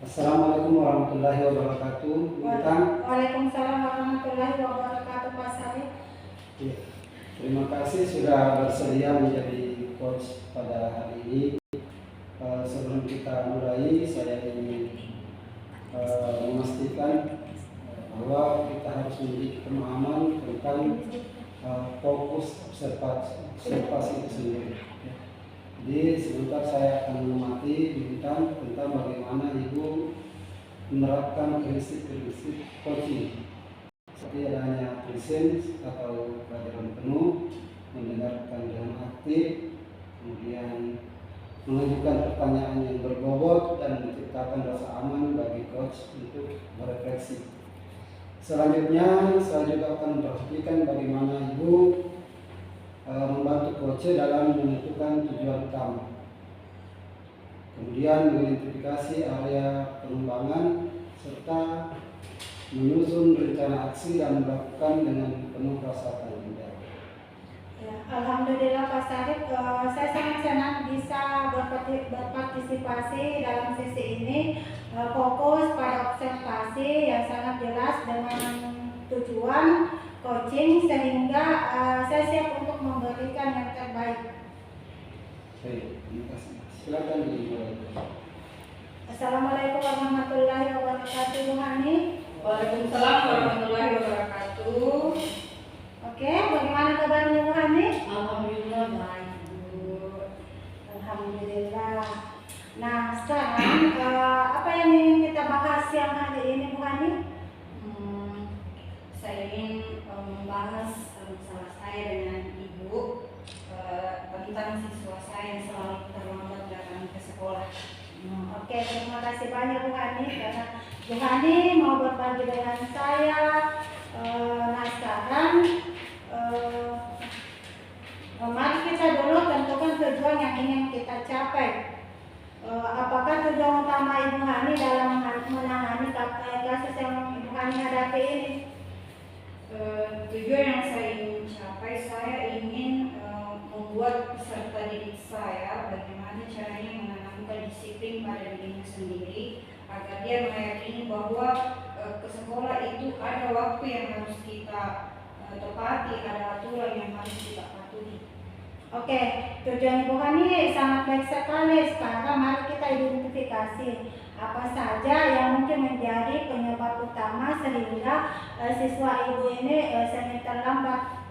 Assalamualaikum warahmatullahi wabarakatuh. Waalaikumsalam warahmatullahi wabarakatuh, Pak Sarif. Ya, terima kasih sudah bersedia menjadi coach pada hari ini. Sebelum kita mulai, saya ingin memastikan bahwa kita harus memiliki pemahaman tentang fokus observasi itu sendiri. Jadi sebentar saya akan mengamati bincang tentang bagaimana Ibu menerapkan prinsip-prinsip coaching seperti adanya presence atau kehadiran penuh, mendengarkan dengan aktif, kemudian mengajukan pertanyaan yang berbobot dan menciptakan rasa aman bagi coach untuk berefleksi. Selanjutnya saya juga akan memperhatikan bagaimana Ibu membantu coach dalam menentukan tujuan utama, kemudian mengidentifikasi area pengembangan serta menyusun rencana aksi dan melakukan dengan penuh rasa tanggung jawab. Ya, Alhamdulillah Pak Sarif, saya sangat senang bisa berpartisipasi dalam sesi ini, fokus pada observasi yang sangat jelas dengan tujuan coaching sehingga saya siap untuk memberikan yang terbaik. Baik, terima kasih. Silakan dimulai. Assalamualaikum warahmatullahi wabarakatuh, Bu Hani. Waalaikumsalam warahmatullahi wabarakatuh. Oke, bagaimana kabarnya Bu Hani? Alhamdulillah baik, Bu. Alhamdulillah. Nah, sekarang apa yang ingin kita bahas siang hari ini, Bu Hani? Saya ingin membahas masalah saya dengan Ibu tentang siswa saya yang selalu terlambat datang ke sekolah. Oke, terima kasih banyak Bu Hani karena Bu Hani mau berbagi dengan saya. Nah, sekarang mari kita dulu tentukan tujuan yang ingin kita capai. Apakah tujuan utama Ibu Hani dalam menangani kasus yang Ibu Hani hadapi ini? Tujuan yang saya ingin capai, saya ingin membuat peserta didik saya bagaimana caranya menanamkan disiplin pada dirinya sendiri agar dia meyakini bahwa ke sekolah itu ada waktu yang harus kita tepati, ada aturan yang harus kita patuhi. Oke, tujuan Ibu Hani sangat baik sekali. Sekarang mari kita identifikasi apa saja yang mungkin menjadi penyebab utama sehingga siswa Ibu ini sering terlambat.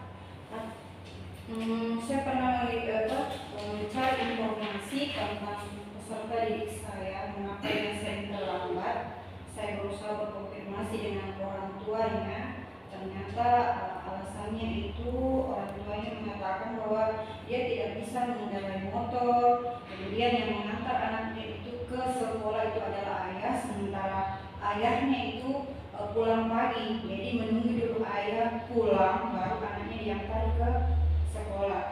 Saya pernah mencari informasi tentang peserta didik saya, mengapa dia sering terlambat. Saya berusaha berkonfirmasi dengan orang tuanya. Ternyata alasannya itu orang tuanya mengatakan bahwa dia tidak bisa mengendarai motor, kemudian yang mengantar anaknya itu ke sekolah itu adalah ayah, sementara ayahnya itu pulang pagi, jadi menunggu dulu ayah pulang baru anaknya diantar ke sekolah.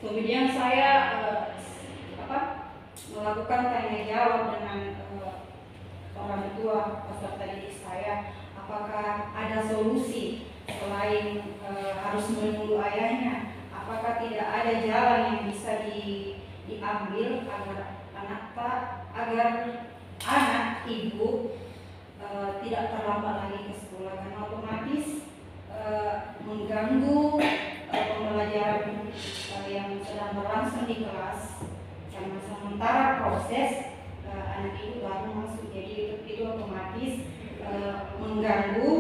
Kemudian saya melakukan tanya jawab dengan orang tua peserta didik saya, apakah ada solusi selain harus menunggu ayahnya, apakah tidak ada jalan yang bisa diambil agar anak ibu tidak terlambat lagi ke sekolah, karena otomatis mengganggu pembelajaran yang sedang berlangsung di kelas. Karena sementara proses anak ibu baru masuk, jadi itu otomatis mengganggu.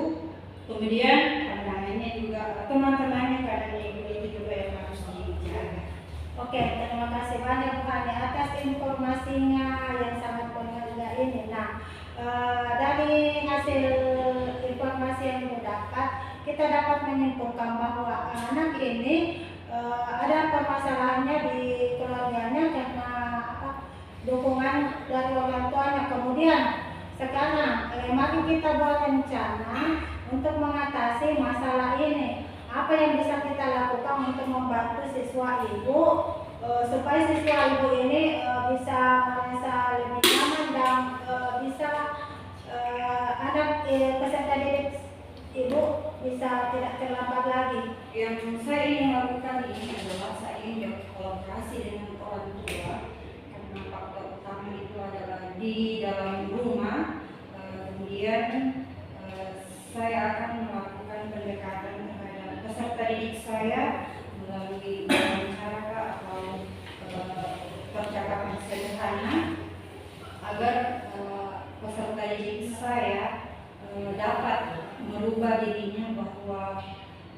Kemudian pandangannya juga teman-temannya, karena ibu itu juga yang harus dijaga. Oke, terima kasih banyak Bu Hani atas informasinya yang sangat berharga ini. Nah, dari hasil informasi yang didapat, kita dapat menyimpulkan bahwa anak ini ada permasalahannya di keluarganya karena dukungan dari orang tuanya. Kemudian sekarang mari kita buat rencana untuk mengatasi masalah ini. Apa yang bisa kita lakukan untuk membantu siswa Ibu supaya siswa Ibu ini bisa merasa lebih nyaman dan bisa anak peserta didik Ibu bisa tidak terlambat lagi. Yang saya ingin lakukan ini adalah saya ingin berkolaborasi dengan orang tua, merubah dirinya bahwa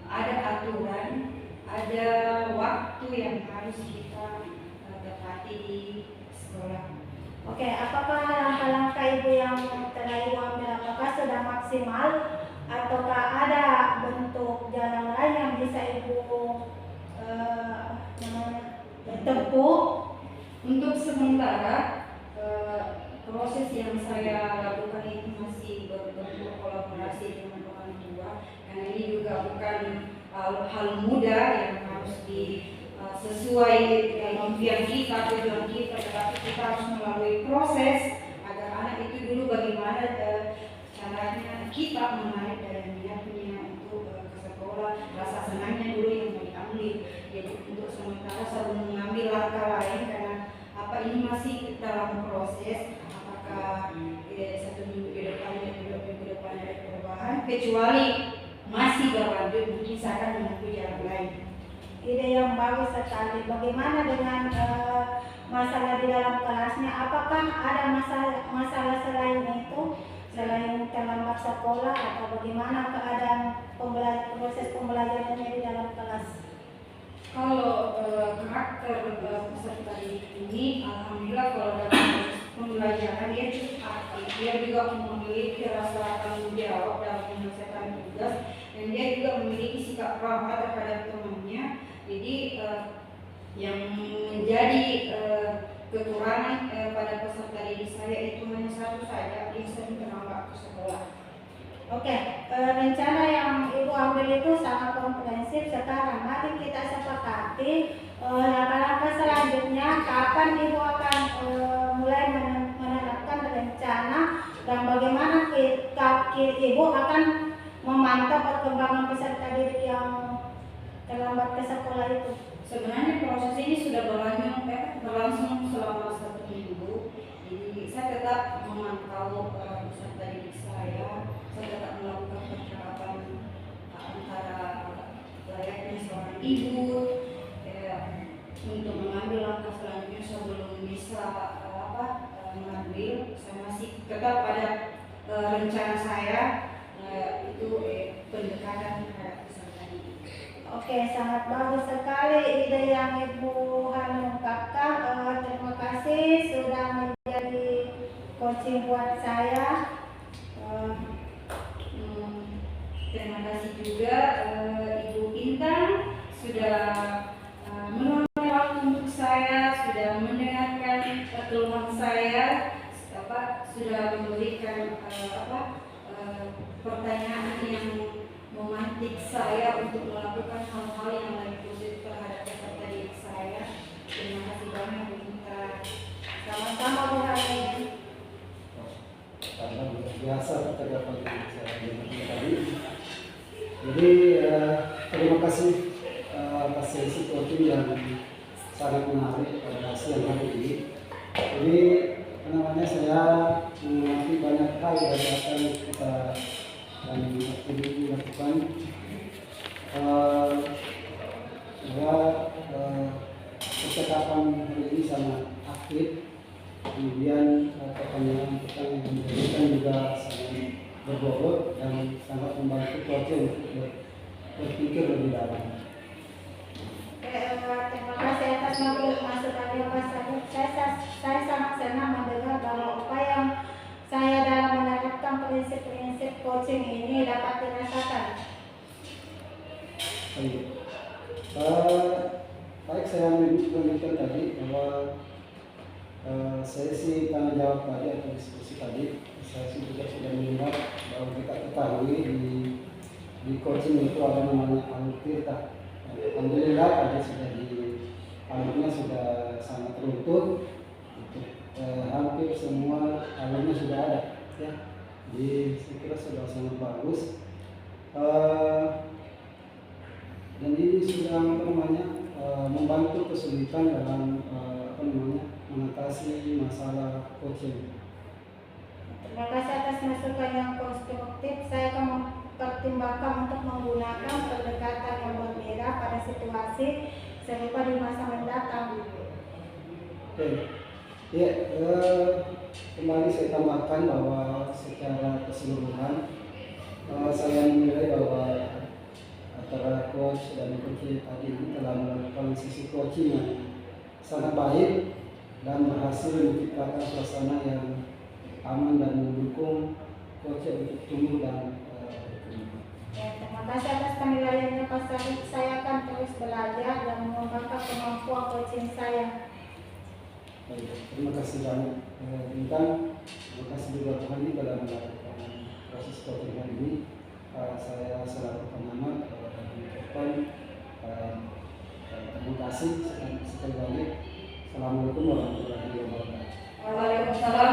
ada aturan, ada waktu yang harus kita tepati di sekolah. Oke, apakah langkah-langkah Ibu yang telah Ibu ambil apakah sudah maksimal ataukah ada bentuk jalan lain yang bisa Ibu tempuh? Untuk sementara proses yang saya lakukan itu masih berbentuk kolaborasi dengan orang tua, karena ini juga bukan hal mudah yang harus sesuai dengan impian kita, tujuan kita, tetapi kita harus melalui proses agar anak itu dulu bagaimana caranya kita menarik dari minatnya untuk ke sekolah, rasa senangnya dulu yang mau diambil. Jadi untuk sementara sebelum mengambil langkah lain, karena ini masih dalam proses, apakah 1 minggu ke depannya, 2 minggu ke depannya ada perubahan, kecuali masih berlanjut, mungkin saya akan menempuh jalan lain. Ide yang bagus sekali. Bagaimana dengan masalah di dalam kelasnya? Apakah ada masalah selain itu, selain terlambat sekolah, atau bagaimana keadaan proses pembelajarannya di dalam kelas? Kalau karakter peserta ini, alhamdulillah kalau dalam pembelajaran dia cukup aktif, dia juga memiliki rasa tanggung jawab dalam menyelesaikan tugas, dan dia juga memiliki sikap ramah terhadap temannya. Jadi yang menjadi kekurangan pada peserta didik saya itu hanya satu saja, dia sering terlambat ke sekolah. Oke, rencana yang Ibu ambil itu sangat komprehensif. Sekarang mari kita sepakati langkah-langkah selanjutnya. Kapan Ibu akan mulai menerapkan rencana dan bagaimana Ibu akan memantau perkembangan peserta didik yang terlambat ke sekolah itu? Sebenarnya proses ini sudah berlangsung selama 1 minggu. Jadi saya tetap memantau peserta didik saya tetap melakukan percakapan antara layaknya seorang ibu untuk mengambil langkah selanjutnya sebelum bisa mengambil. Saya masih tetap pada rencana saya itu pendekatan terhadap peserta didik. Oke, sangat bagus sekali ide yang Ibu ungkapkan. Terima kasih sudah menjadi coaching buat saya. Terima kasih juga Ibu Intan sudah meluangkan waktu untuk saya, sudah mendengarkan keluhan saya, sudah memberikan pertanyaan yang memantik saya untuk melakukan hal-hal yang lebih positif terhadap peserta didik saya. Terima kasih banyak Bu Intan. Sama-sama Bu Hani. Karena biasa kita dapat saya tadi. Jadi terima kasih atas sesi coaching yang sangat menarik pada siang hari ini. Jadi saya mengerti banyak hal dari apa yang kita lakukan. Bahwa percakapan hari ini sangat aktif. Kemudian pertanyaan yang diberikan juga sangat berbobot dan sangat membantu coaching untuk berpikir lebih dalam. Terima kasih atas masukannya Pak Said. Saya sangat senang mendengar bahwa upaya yang saya dalam menerapkan prinsip-prinsip coaching ini dapat dirasakan. Baik, saya lanjutkan tadi bahwa sesi tanya jawab tadi atau diskusi tadi, saya juga sudah melihat bahwa kita ketahui di coaching itu ada namanya alur tirta. Alhamdulillah tadi alurnya sudah sangat runtut, hampir semua alurnya sudah ada, ya. Jadi saya kira sudah sangat bagus. Dan ini sudah membantu kesulitan dalam mengatasi masalah coaching. Terima kasih atas masukan yang konstruktif. Saya akan mempertimbangkan untuk menggunakan pendekatan yang berbeda pada situasi serupa di masa mendatang. Oke. Ya, kembali saya tambahkan bahwa secara keseluruhan Saya menilai bahwa antara coach dan coach tadi ini telah melakukan sisi coaching yang sangat baik dan berhasil menciptakan suasana yang aman dan mendukung coach untuk tumbuh dan berkembang. Ya, terima kasih atas penilaiannya Pak Sarif. Saya akan terus belajar dan mengembangkan kemampuan coaching saya. Baik, terima kasih banyak Bintang. Terima kasih juga Tuhan ini telah melakukan proses coaching hari ini. Saya selaku pengamat mengucapkan terima kasih sekali lagi. Assalamualaikum warahmatullahi wabarakatuh. Waalaikumsalam